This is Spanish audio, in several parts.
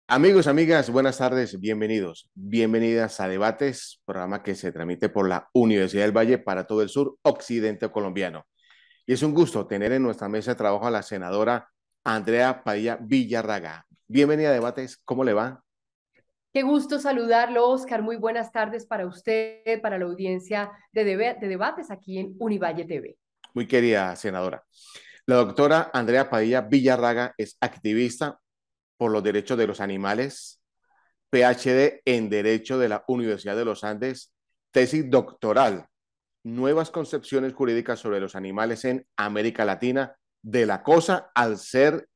Amigos, amigas, buenas tardes, bienvenidos, bienvenidas a Debates, programa que se transmite por la Universidad del Valle para todo el sur occidente colombiano. Y es un gusto tener en nuestra mesa de trabajo a la senadora Andrea Padilla Villarraga. Bienvenida a Debates, ¿cómo le va? Qué gusto saludarlo, Oscar. Muy buenas tardes para usted, para la audiencia de debates aquí en Univalle TV. Muy querida senadora. La doctora Andrea Padilla Villarraga es activista por los derechos de los animales, PhD en Derecho de la Universidad de los Andes, tesis doctoral nuevas concepciones jurídicas sobre los animales en América Latina, de la cosa al ser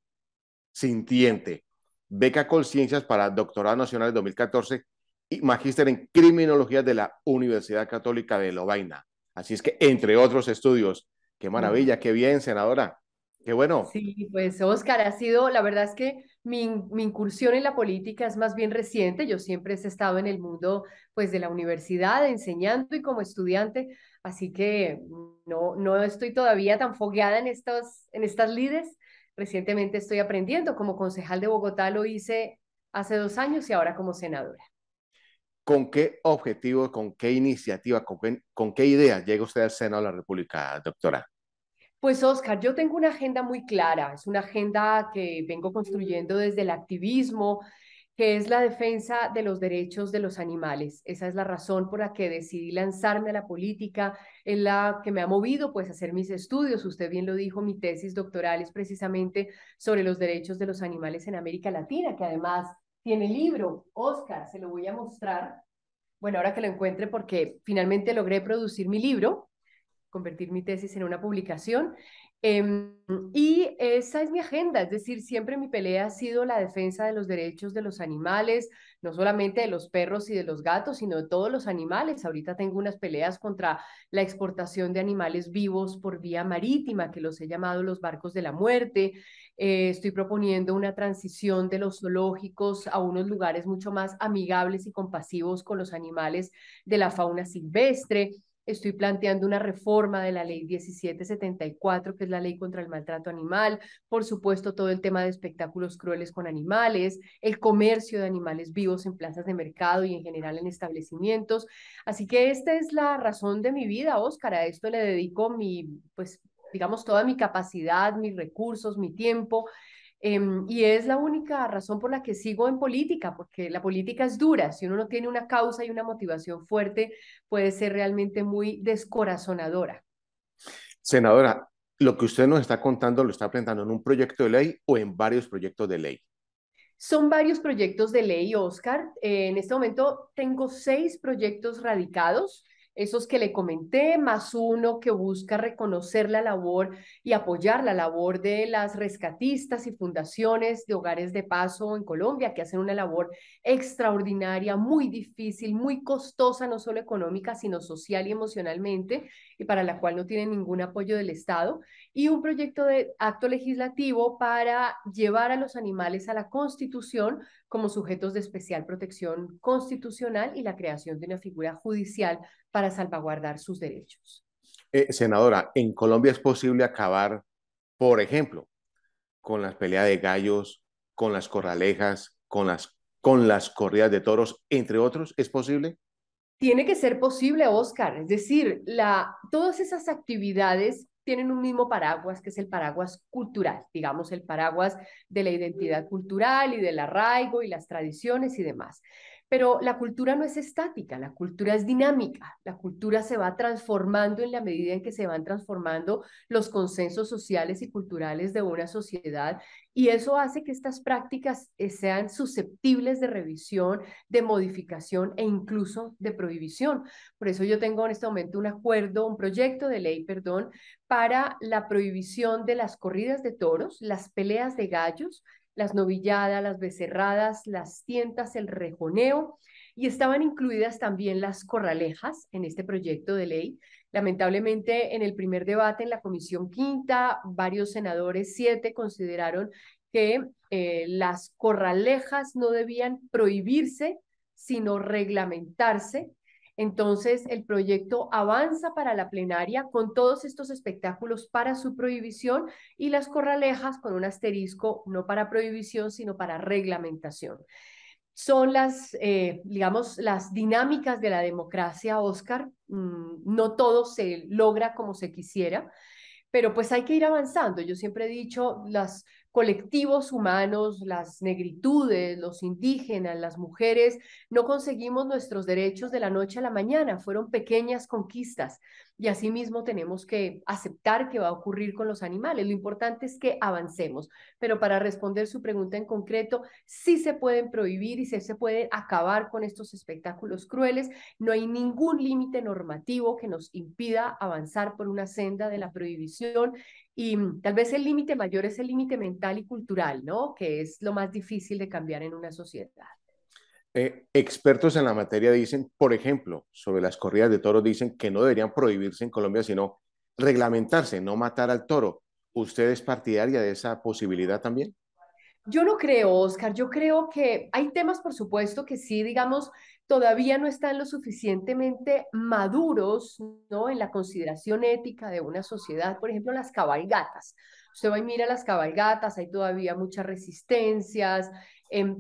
sintiente. Beca Colciencias para Doctorado Nacional de 2014 y Magíster en Criminología de la Universidad Católica de Lovaina. Así es que, entre otros estudios, qué Mm. maravilla, qué bien, senadora. Qué bueno. Sí, pues Oscar, la verdad es que mi incursión en la política es más bien reciente. Yo siempre he estado en el mundo pues de la universidad, enseñando y como estudiante, así que no estoy todavía tan fogueada en estas lides. Recientemente estoy aprendiendo. Como concejal de Bogotá lo hice hace 2 años y ahora como senadora. ¿Con qué objetivo, con qué iniciativa, con qué idea llega usted al Senado de la República, doctora? Pues Oscar, yo tengo una agenda muy clara, es una agenda que vengo construyendo desde el activismo, que es la defensa de los derechos de los animales. Esa es la razón por la que decidí lanzarme a la política, en la que me ha movido pues a hacer mis estudios. Usted bien lo dijo, mi tesis doctoral es precisamente sobre los derechos de los animales en América Latina, que además tiene libro. Oscar, se lo voy a mostrar. Bueno, ahora que lo encuentre porque finalmente logré producir mi libro, convertir mi tesis en una publicación. Eh, y esa es mi agenda, es decir, siempre mi pelea ha sido la defensa de los derechos de los animales, no solamente de los perros y de los gatos, sino de todos los animales. Ahorita tengo unas peleas contra la exportación de animales vivos por vía marítima, que los he llamado los barcos de la muerte. Estoy proponiendo una transición de los zoológicos a unos lugares mucho más amigables y compasivos con los animales de la fauna silvestre. Estoy planteando una reforma de la ley 1774, que es la ley contra el maltrato animal. Por supuesto, todo el tema de espectáculos crueles con animales, el comercio de animales vivos en plazas de mercado y en general en establecimientos. Así que esta es la razón de mi vida, Óscar. A esto le dedico pues, digamos, toda mi capacidad, mis recursos, mi tiempo. Y es la única razón por la que sigo en política, porque la política es dura. Si uno no tiene una causa y una motivación fuerte, puede ser realmente muy descorazonadora. Senadora, lo que usted nos está contando lo está presentando en un proyecto de ley o en varios proyectos de ley. Son varios proyectos de ley, Oscar. En este momento tengo 6 proyectos radicados, esos que le comenté, más uno que busca reconocer la labor y apoyar la labor de las rescatistas y fundaciones de hogares de paso en Colombia, que hacen una labor extraordinaria, muy difícil, muy costosa, no solo económica, sino social y emocionalmente, y para la cual no tienen ningún apoyo del Estado, y un proyecto de acto legislativo para llevar a los animales a la Constitución como sujetos de especial protección constitucional y la creación de una figura judicial para salvaguardar sus derechos. Senadora, en Colombia es posible acabar, por ejemplo, con las peleas de gallos, con las corralejas, con las corridas de toros, entre otros, ¿es posible? Tiene que ser posible, Oscar. Es decir, todas esas actividades tienen un mismo paraguas, que es el paraguas cultural, digamos, el paraguas de la identidad cultural y del arraigo y las tradiciones y demás. Pero la cultura no es estática, la cultura es dinámica, la cultura se va transformando en la medida en que se van transformando los consensos sociales y culturales de una sociedad, y eso hace que estas prácticas sean susceptibles de revisión, de modificación e incluso de prohibición. Por eso yo tengo en este momento un proyecto de ley, perdón, para la prohibición de las corridas de toros, las peleas de gallos, las novilladas, las becerradas, las tientas, el rejoneo, y estaban incluidas también las corralejas en este proyecto de ley. Lamentablemente, en el primer debate en la Comisión Quinta, varios senadores, 7, consideraron que las corralejas no debían prohibirse, sino reglamentarse. Entonces, el proyecto avanza para la plenaria con todos estos espectáculos para su prohibición y las corralejas con un asterisco no para prohibición, sino para reglamentación. Son digamos, las dinámicas de la democracia, Oscar. No todo se logra como se quisiera, pero pues hay que ir avanzando. Yo siempre he dicho, los colectivos humanos, las negritudes, los indígenas, las mujeres, no conseguimos nuestros derechos de la noche a la mañana, fueron pequeñas conquistas y asimismo tenemos que aceptar que va a ocurrir con los animales. Lo importante es que avancemos, pero para responder su pregunta en concreto, sí se pueden prohibir y sí se puede acabar con estos espectáculos crueles. No hay ningún límite normativo que nos impida avanzar por una senda de la prohibición y tal vez el límite mayor es el límite mental y cultural, ¿no? Que es lo más difícil de cambiar en una sociedad. Expertos en la materia dicen, por ejemplo, sobre las corridas de toros, dicen que no deberían prohibirse en Colombia, sino reglamentarse, no matar al toro. ¿Usted es partidaria de esa posibilidad también? Yo no creo, Oscar, yo creo que hay temas, por supuesto, que sí, digamos, todavía no están lo suficientemente maduros, ¿no? En la consideración ética de una sociedad, por ejemplo, las cabalgatas. Usted va y mira las cabalgatas, hay todavía muchas resistencias,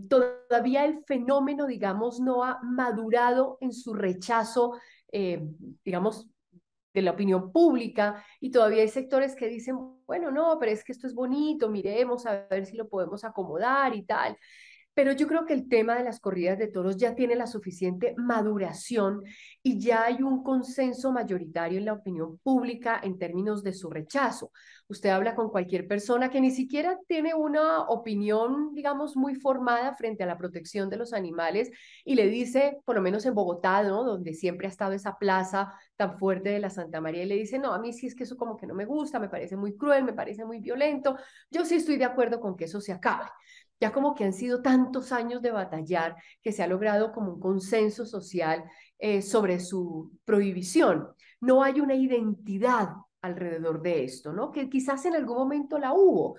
todavía el fenómeno, digamos, no ha madurado en su rechazo, eh, digamos, de la opinión pública y todavía hay sectores que dicen, bueno, no, pero es que esto es bonito, miremos a ver si lo podemos acomodar y tal. Pero yo creo que el tema de las corridas de toros ya tiene la suficiente maduración y ya hay un consenso mayoritario en la opinión pública en términos de su rechazo. Usted habla con cualquier persona que ni siquiera tiene una opinión, digamos, muy formada frente a la protección de los animales y le dice, por lo menos en Bogotá, ¿no? Donde siempre ha estado esa plaza tan fuerte de la Santa María, y le dice, no, a mí sí es que eso como que no me gusta, me parece muy cruel, me parece muy violento, yo sí estoy de acuerdo con que eso se acabe. Ya como que han sido tantos años de batallar que se ha logrado como un consenso social sobre su prohibición. No hay una identidad alrededor de esto, ¿no? Que quizás en algún momento la hubo.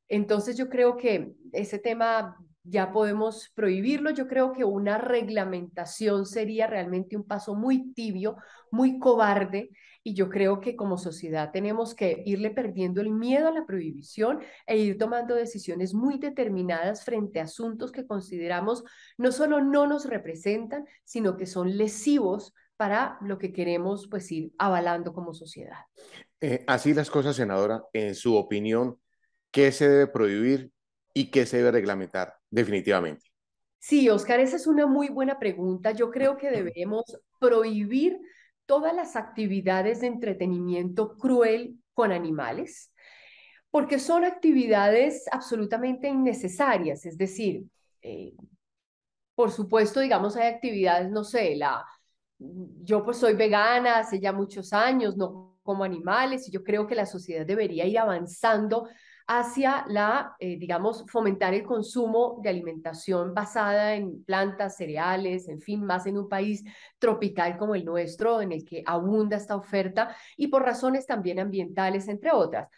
Entonces yo creo que ese tema ya podemos prohibirlo. Yo creo que una reglamentación sería realmente un paso muy tibio, muy cobarde, y yo creo que como sociedad tenemos que irle perdiendo el miedo a la prohibición e ir tomando decisiones muy determinadas frente a asuntos que consideramos no solo no nos representan, sino que son lesivos para lo que queremos pues ir avalando como sociedad. Así las cosas, senadora, en su opinión, ¿qué se debe prohibir y qué se debe reglamentar definitivamente? Sí, Oscar, esa es una muy buena pregunta. Yo creo que debemos prohibir todas las actividades de entretenimiento cruel con animales, porque son actividades absolutamente innecesarias. Es decir, eh, por supuesto, digamos, hay actividades, no sé, yo pues soy vegana hace ya muchos años, no como animales, y yo creo que la sociedad debería ir avanzando hacia digamos, fomentar el consumo de alimentación basada en plantas, cereales, en fin, más en un país tropical como el nuestro, en el que abunda esta oferta y por razones también ambientales, entre otras.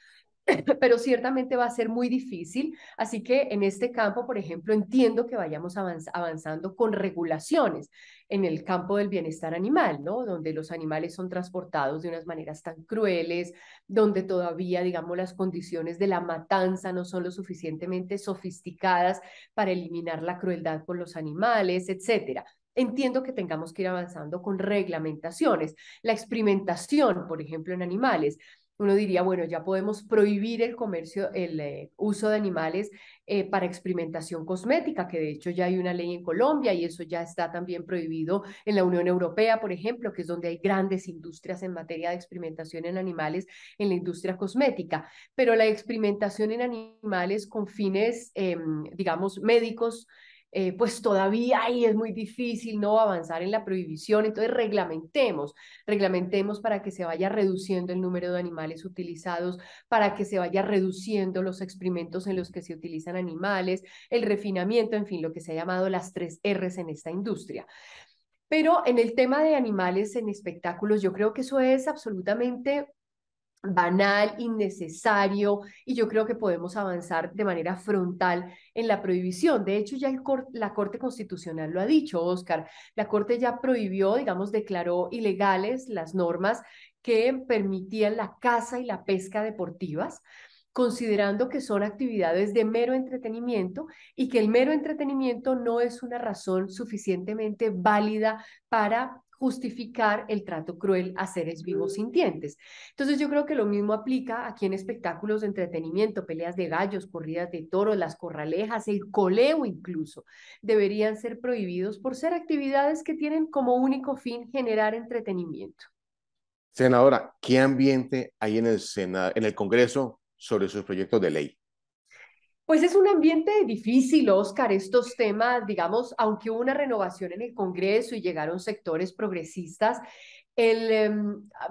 Pero ciertamente va a ser muy difícil. Así que en este campo, por ejemplo, entiendo que vayamos avanzando con regulaciones en el campo del bienestar animal, ¿no? Donde los animales son transportados de unas maneras tan crueles, donde todavía, digamos, las condiciones de la matanza no son lo suficientemente sofisticadas para eliminar la crueldad con los animales, etcétera. Entiendo que tengamos que ir avanzando con reglamentaciones. La experimentación, por ejemplo, en animales, uno diría, bueno, ya podemos prohibir el comercio, el uso de animales para experimentación cosmética, que de hecho ya hay una ley en Colombia y eso ya está también prohibido en la Unión Europea, por ejemplo, que es donde hay grandes industrias en materia de experimentación en animales, en la industria cosmética. Pero la experimentación en animales con fines, digamos, médicos, pues todavía ahí es muy difícil no avanzar en la prohibición, entonces reglamentemos para que se vaya reduciendo el número de animales utilizados, para que se vaya reduciendo los experimentos en los que se utilizan animales, el refinamiento, en fin, lo que se ha llamado las 3 Rs en esta industria. Pero en el tema de animales en espectáculos, yo creo que eso es absolutamente banal, innecesario, y yo creo que podemos avanzar de manera frontal en la prohibición. De hecho, ya la Corte Constitucional lo ha dicho, Oscar. La Corte ya prohibió, digamos, declaró ilegales las normas que permitían la caza y la pesca deportivas, considerando que son actividades de mero entretenimiento y que el mero entretenimiento no es una razón suficientemente válida para justificar el trato cruel a seres vivos sintientes. Entonces yo creo que lo mismo aplica aquí en espectáculos de entretenimiento, peleas de gallos, corridas de toros, las corralejas, el coleo incluso, deberían ser prohibidos por ser actividades que tienen como único fin generar entretenimiento. Senadora, ¿qué ambiente hay en el Senado, en el Congreso sobre sus proyectos de ley? Pues es un ambiente difícil, Oscar, estos temas, digamos, aunque hubo una renovación en el Congreso y llegaron sectores progresistas,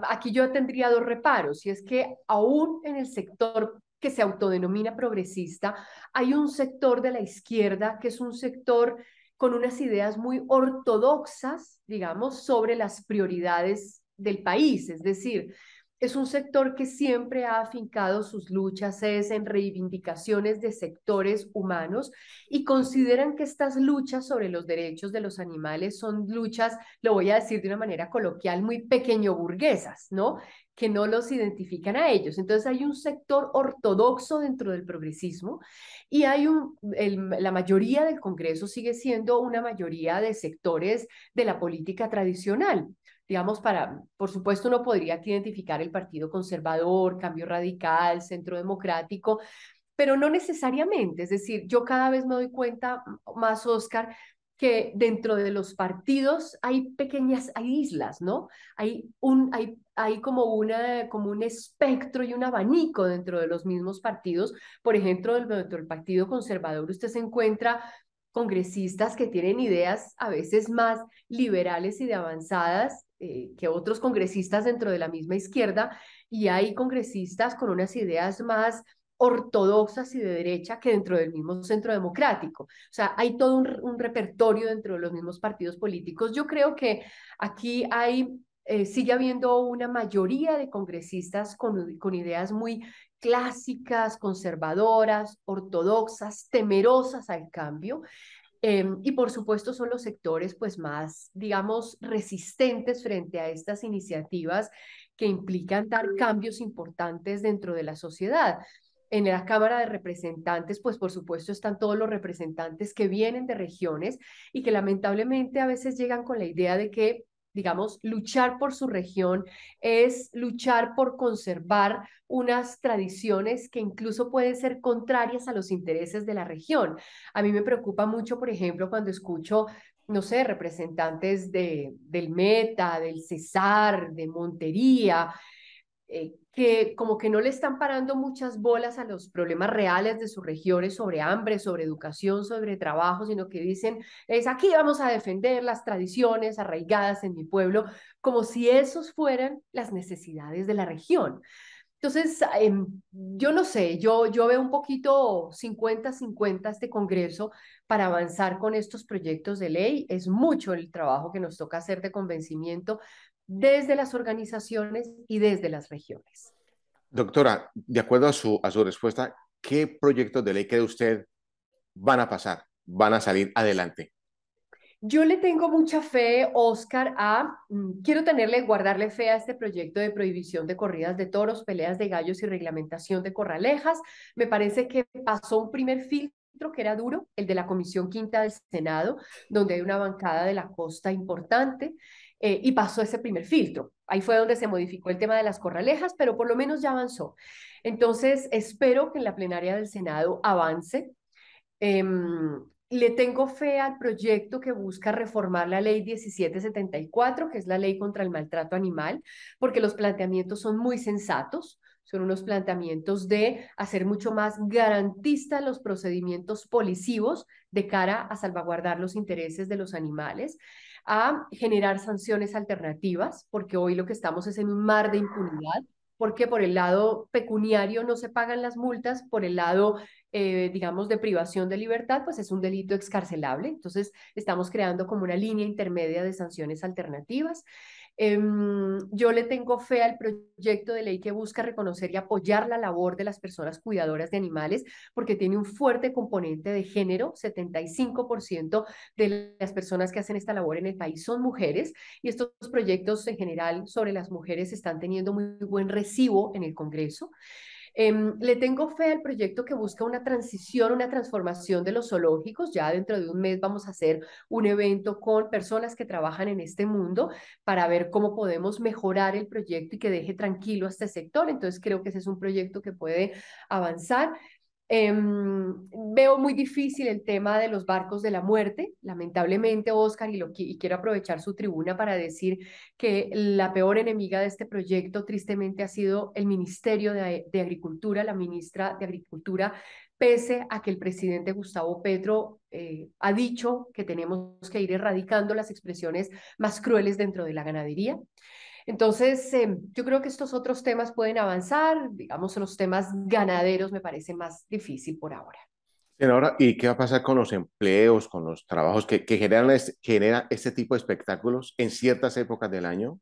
aquí yo tendría dos reparos, y es que aún en el sector que se autodenomina progresista, hay un sector de la izquierda que es un sector con unas ideas muy ortodoxas, digamos, sobre las prioridades del país, es decir, es un sector que siempre ha afincado sus luchas es en reivindicaciones de sectores humanos y consideran que estas luchas sobre los derechos de los animales son luchas, lo voy a decir de una manera coloquial, muy pequeño burguesas, ¿no? Que no los identifican a ellos. Entonces hay un sector ortodoxo dentro del progresismo y la mayoría del Congreso sigue siendo una mayoría de sectores de la política tradicional. Digamos, por supuesto, uno podría aquí identificar el Partido Conservador, Cambio Radical, Centro Democrático, pero no necesariamente. Es decir, yo cada vez me doy cuenta más, Oscar, que dentro de los partidos hay hay islas, ¿no? Hay como un espectro y un abanico dentro de los mismos partidos. Por ejemplo, dentro del Partido Conservador usted se encuentra congresistas que tienen ideas a veces más liberales y de avanzadas que otros congresistas dentro de la misma izquierda, y hay congresistas con unas ideas más ortodoxas y de derecha que dentro del mismo centro democrático. O sea, hay todo un repertorio dentro de los mismos partidos políticos. Yo creo que aquí sigue habiendo una mayoría de congresistas con ideas muy clásicas, conservadoras, ortodoxas, temerosas al cambio. Y por supuesto son los sectores pues más, digamos, resistentes frente a estas iniciativas que implican dar cambios importantes dentro de la sociedad. En la Cámara de Representantes, pues por supuesto están todos los representantes que vienen de regiones y que lamentablemente a veces llegan con la idea de que, digamos, luchar por su región es luchar por conservar unas tradiciones que incluso pueden ser contrarias a los intereses de la región. A mí me preocupa mucho, por ejemplo, cuando escucho, no sé, representantes del Meta, del Cesar, de Montería, que como que no le están parando muchas bolas a los problemas reales de sus regiones sobre hambre, sobre educación, sobre trabajo, sino que dicen, es aquí vamos a defender las tradiciones arraigadas en mi pueblo, como si esos fueran las necesidades de la región. Entonces, yo no sé, yo veo un poquito 50-50 este Congreso para avanzar con estos proyectos de ley. Es mucho el trabajo que nos toca hacer de convencimiento desde las organizaciones y desde las regiones. Doctora, de acuerdo a su respuesta, ¿qué proyectos de ley cree usted van a pasar, van a salir adelante? Yo le tengo mucha fe, Oscar, quiero guardarle fe a este proyecto de prohibición de corridas de toros, peleas de gallos y reglamentación de corralejas. Me parece que pasó un primer filtro que era duro, el de la Comisión Quinta del Senado, donde hay una bancada de la costa importante, y pasó ese primer filtro. Ahí fue donde se modificó el tema de las corralejas, pero por lo menos ya avanzó. Entonces, espero que en la plenaria del Senado avance. Le tengo fe al proyecto que busca reformar la ley 1774, que es la ley contra el maltrato animal, porque los planteamientos son muy sensatos, son unos planteamientos de hacer mucho más garantistas los procedimientos policivos de cara a salvaguardar los intereses de los animales, a generar sanciones alternativas, porque hoy lo que estamos es en un mar de impunidad, porque por el lado pecuniario no se pagan las multas, por el lado digamos, de privación de libertad, pues es un delito excarcelable. Entonces, estamos creando como una línea intermedia de sanciones alternativas. Yo le tengo fe al proyecto de ley que busca reconocer y apoyar la labor de las personas cuidadoras de animales, porque tiene un fuerte componente de género. 75% de las personas que hacen esta labor en el país son mujeres, y estos proyectos en general sobre las mujeres están teniendo muy buen recibo en el Congreso. Le tengo fe al proyecto que busca una transición, una transformación de los zoológicos. Ya dentro de un mes vamos a hacer un evento con personas que trabajan en este mundo para ver cómo podemos mejorar el proyecto y que deje tranquilo a este sector. Entonces creo que ese es un proyecto que puede avanzar. Veo muy difícil el tema de los barcos de la muerte, lamentablemente, Oscar, y quiero aprovechar su tribuna para decir que la peor enemiga de este proyecto tristemente ha sido el Ministerio de Agricultura, la ministra de Agricultura, pese a que el presidente Gustavo Petro ha dicho que tenemos que ir erradicando las expresiones más crueles dentro de la ganadería. Entonces, yo creo que estos otros temas pueden avanzar, digamos, los temas ganaderos me parece más difícil por ahora. Senadora, ¿y qué va a pasar con los empleos, con los trabajos que generan genera este tipo de espectáculos en ciertas épocas del año?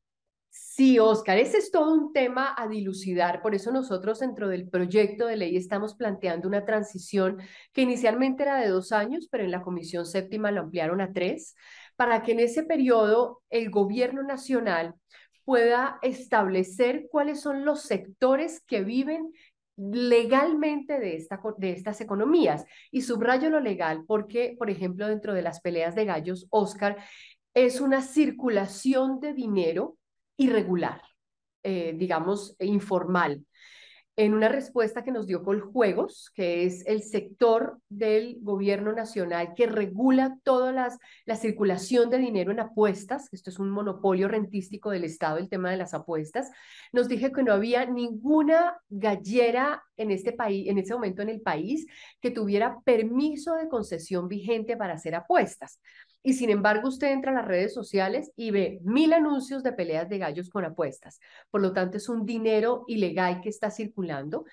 Sí, Oscar, ese es todo un tema a dilucidar. Por eso nosotros dentro del proyecto de ley estamos planteando una transición que inicialmente era de 2 años, pero en la Comisión Séptima lo ampliaron a 3, para que en ese periodo el gobierno nacional pueda establecer cuáles son los sectores que viven legalmente de estas economías. Y subrayo lo legal porque, por ejemplo, dentro de las peleas de gallos, Oscar, es una circulación de dinero irregular, digamos, informal. En una respuesta que nos dio Coljuegos, que es el sector del gobierno nacional que regula toda la circulación de dinero en apuestas, esto es un monopolio rentístico del Estado, el tema de las apuestas, nos dije que no había ninguna gallera en este país, en ese momento en el país, que tuviera permiso de concesión vigente para hacer apuestas. Y sin embargo, usted entra a las redes sociales y ve 1000 anuncios de peleas de gallos con apuestas. Por lo tanto, es un dinero ilegal que está circulando,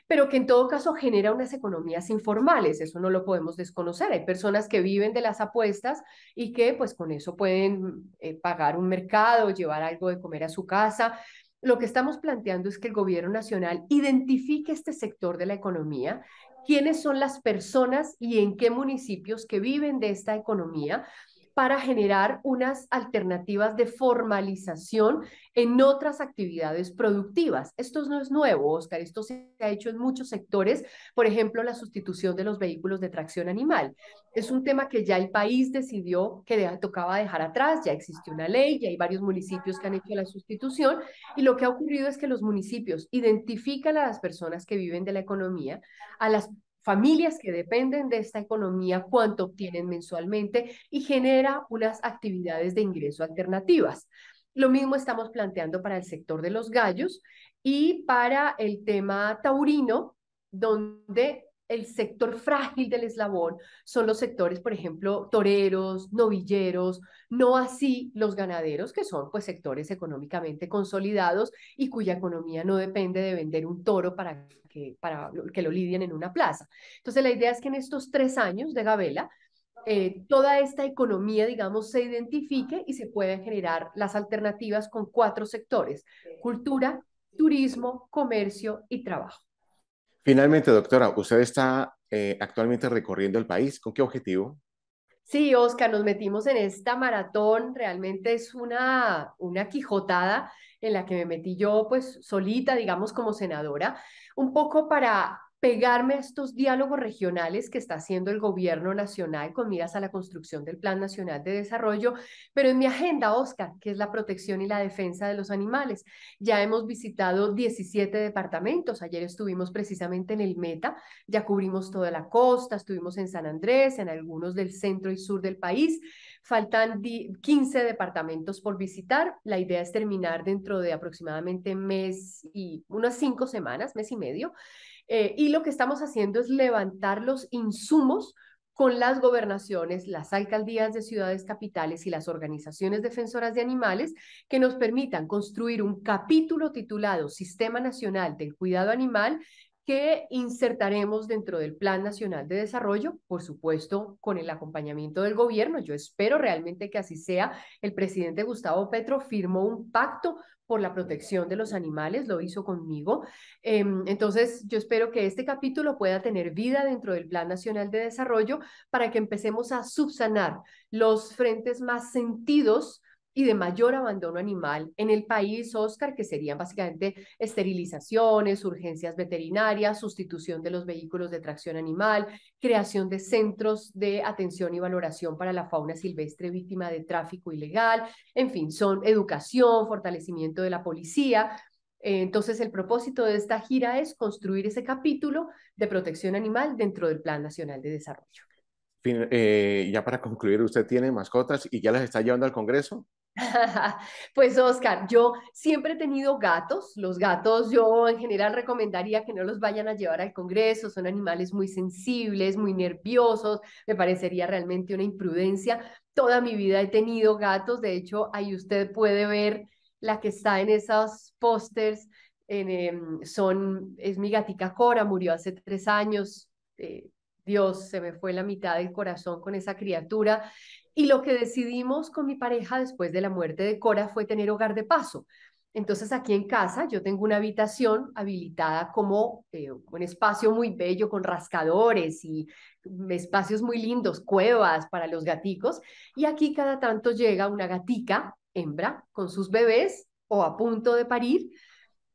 pero que en todo caso genera unas economías informales. Eso no lo podemos desconocer. Hay personas que viven de las apuestas y que pues con eso pueden pagar un mercado, llevar algo de comer a su casa. Lo que estamos planteando es que el gobierno nacional identifique este sector de la economía, quiénes son las personas y en qué municipios que viven de esta economía, para generar unas alternativas de formalización en otras actividades productivas. Esto no es nuevo, Oscar, esto se ha hecho en muchos sectores, por ejemplo, la sustitución de los vehículos de tracción animal. Es un tema que ya el país decidió que tocaba dejar atrás, ya existe una ley, ya hay varios municipios que han hecho la sustitución, y lo que ha ocurrido es que los municipios identifican a las personas que viven de la economía, a las familias que dependen de esta economía, cuánto obtienen mensualmente, y genera unas actividades de ingreso alternativas. Lo mismo estamos planteando para el sector de los gallos y para el tema taurino, donde el sector frágil del eslabón son los sectores, por ejemplo, toreros, novilleros, no así los ganaderos, que son pues sectores económicamente consolidados y cuya economía no depende de vender un toro para que lo lidien en una plaza. Entonces, la idea es que en estos 3 años de Gabela, toda esta economía, digamos, se identifique y se puedan generar las alternativas con 4 sectores: cultura, turismo, comercio y trabajo. Finalmente, doctora, usted está actualmente recorriendo el país. ¿Con qué objetivo? Sí, Oscar, nos metimos en esta maratón, realmente es una quijotada en la que me metí yo pues solita, digamos, como senadora, un poco para pegarme a estos diálogos regionales que está haciendo el gobierno nacional con miras a la construcción del Plan Nacional de Desarrollo, pero en mi agenda, Oscar, que es la protección y la defensa de los animales. Ya hemos visitado 17 departamentos, ayer estuvimos precisamente en el Meta, ya cubrimos toda la costa, estuvimos en San Andrés, en algunos del centro y sur del país. Faltan 15 departamentos por visitar. La idea es terminar dentro de aproximadamente mes y unas 5 semanas, mes y medio. Y lo que estamos haciendo es levantar los insumos con las gobernaciones, las alcaldías de ciudades capitales y las organizaciones defensoras de animales, que nos permitan construir un capítulo titulado Sistema Nacional del Cuidado Animal, que insertaremos dentro del Plan Nacional de Desarrollo, por supuesto, con el acompañamiento del gobierno. Yo espero realmente que así sea. El presidente Gustavo Petro firmó un pacto por la protección de los animales, lo hizo conmigo. Entonces, yo espero que este capítulo pueda tener vida dentro del Plan Nacional de Desarrollo para que empecemos a subsanar los frentes más sentidos y de mayor abandono animal en el país, Oscar, que serían básicamente esterilizaciones, urgencias veterinarias, sustitución de los vehículos de tracción animal, creación de centros de atención y valoración para la fauna silvestre víctima de tráfico ilegal, en fin, son educación, fortalecimiento de la policía. Entonces, el propósito de esta gira es construir ese capítulo de protección animal dentro del Plan Nacional de Desarrollo. Ya para concluir, ¿usted tiene mascotas y ya las está llevando al Congreso? Pues Oscar, yo siempre he tenido gatos. Los gatos yo en general recomendaría que no los vayan a llevar al Congreso. Son animales muy sensibles, muy nerviosos. Me parecería realmente una imprudencia. Toda mi vida he tenido gatos. De hecho, ahí usted puede ver la que está en esos pósters. Es mi gatica Cora, murió hace 3 años. Dios, se me fue la mitad del corazón con esa criatura. Y lo que decidimos con mi pareja después de la muerte de Cora fue tener hogar de paso. Entonces aquí en casa yo tengo una habitación habilitada como un espacio muy bello con rascadores y espacios muy lindos, cuevas para los gaticos. Y aquí cada tanto llega una gatica, hembra, con sus bebés o a punto de parir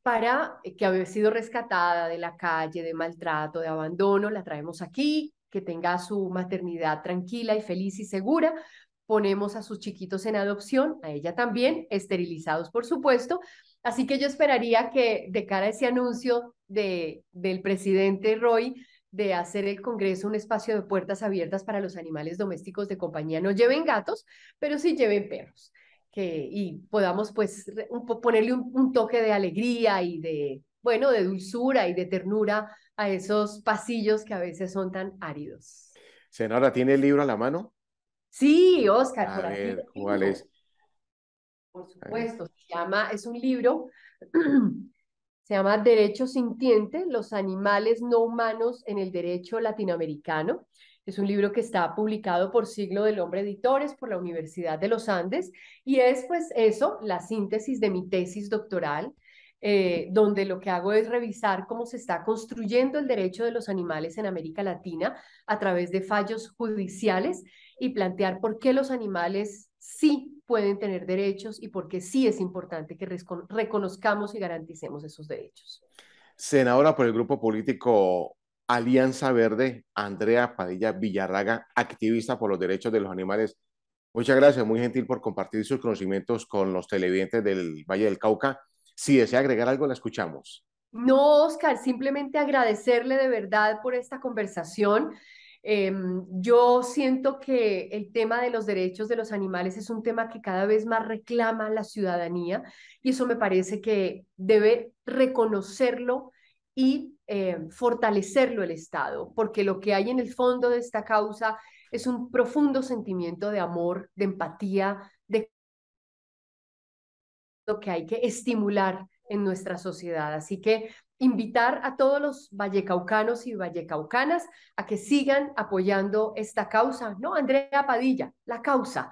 para que había sido rescatada de la calle, de maltrato, de abandono, la traemos aquí, que tenga su maternidad tranquila y feliz y segura. Ponemos a sus chiquitos en adopción, a ella también, esterilizados por supuesto. Así que yo esperaría que de cara a ese anuncio del presidente Roy de hacer el Congreso un espacio de puertas abiertas para los animales domésticos de compañía, no lleven gatos, pero sí lleven perros y podamos pues ponerle un toque de alegría y de, bueno, de dulzura y de ternura a esos pasillos que a veces son tan áridos. Senadora, ¿tiene el libro a la mano? Sí, Oscar, A por aquí ver, lo ¿cuál es? tengo, por A ver. supuesto. Es un libro, se llama Derecho Sintiente, los animales no humanos en el derecho latinoamericano. Es un libro que está publicado por Siglo del Hombre Editores, por la Universidad de los Andes, y es pues eso, la síntesis de mi tesis doctoral, donde lo que hago es revisar cómo se está construyendo el derecho de los animales en América Latina a través de fallos judiciales y plantear por qué los animales sí pueden tener derechos y por qué sí es importante que reconozcamos y garanticemos esos derechos. Senadora por el grupo político Alianza Verde, Andrea Padilla Villarraga, activista por los derechos de los animales. Muchas gracias, muy gentil por compartir sus conocimientos con los televidentes del Valle del Cauca. Si desea agregar algo, la escuchamos. No, Oscar, simplemente agradecerle de verdad por esta conversación. Yo siento que el tema de los derechos de los animales es un tema que cada vez más reclama la ciudadanía y eso me parece que debe reconocerlo y fortalecerlo el Estado, porque lo que hay en el fondo de esta causa es un profundo sentimiento de amor, de empatía, de lo que hay que estimular en nuestra sociedad. Así que invitar a todos los vallecaucanos y vallecaucanas a que sigan apoyando esta causa, ¿no? Andrea Padilla, la causa,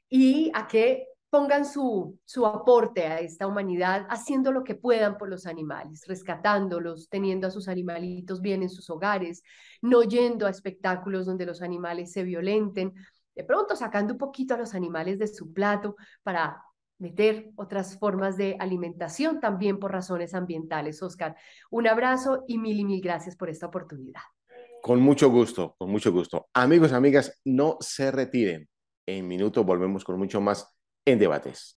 y a que pongan su aporte a esta humanidad haciendo lo que puedan por los animales, rescatándolos, teniendo a sus animalitos bien en sus hogares, no yendo a espectáculos donde los animales se violenten, de pronto sacando un poquito a los animales de su plato para meter otras formas de alimentación también por razones ambientales. Oscar, un abrazo y mil gracias por esta oportunidad. Con mucho gusto, con mucho gusto. Amigos, amigas, no se retiren. En minutos volvemos con mucho más en debates.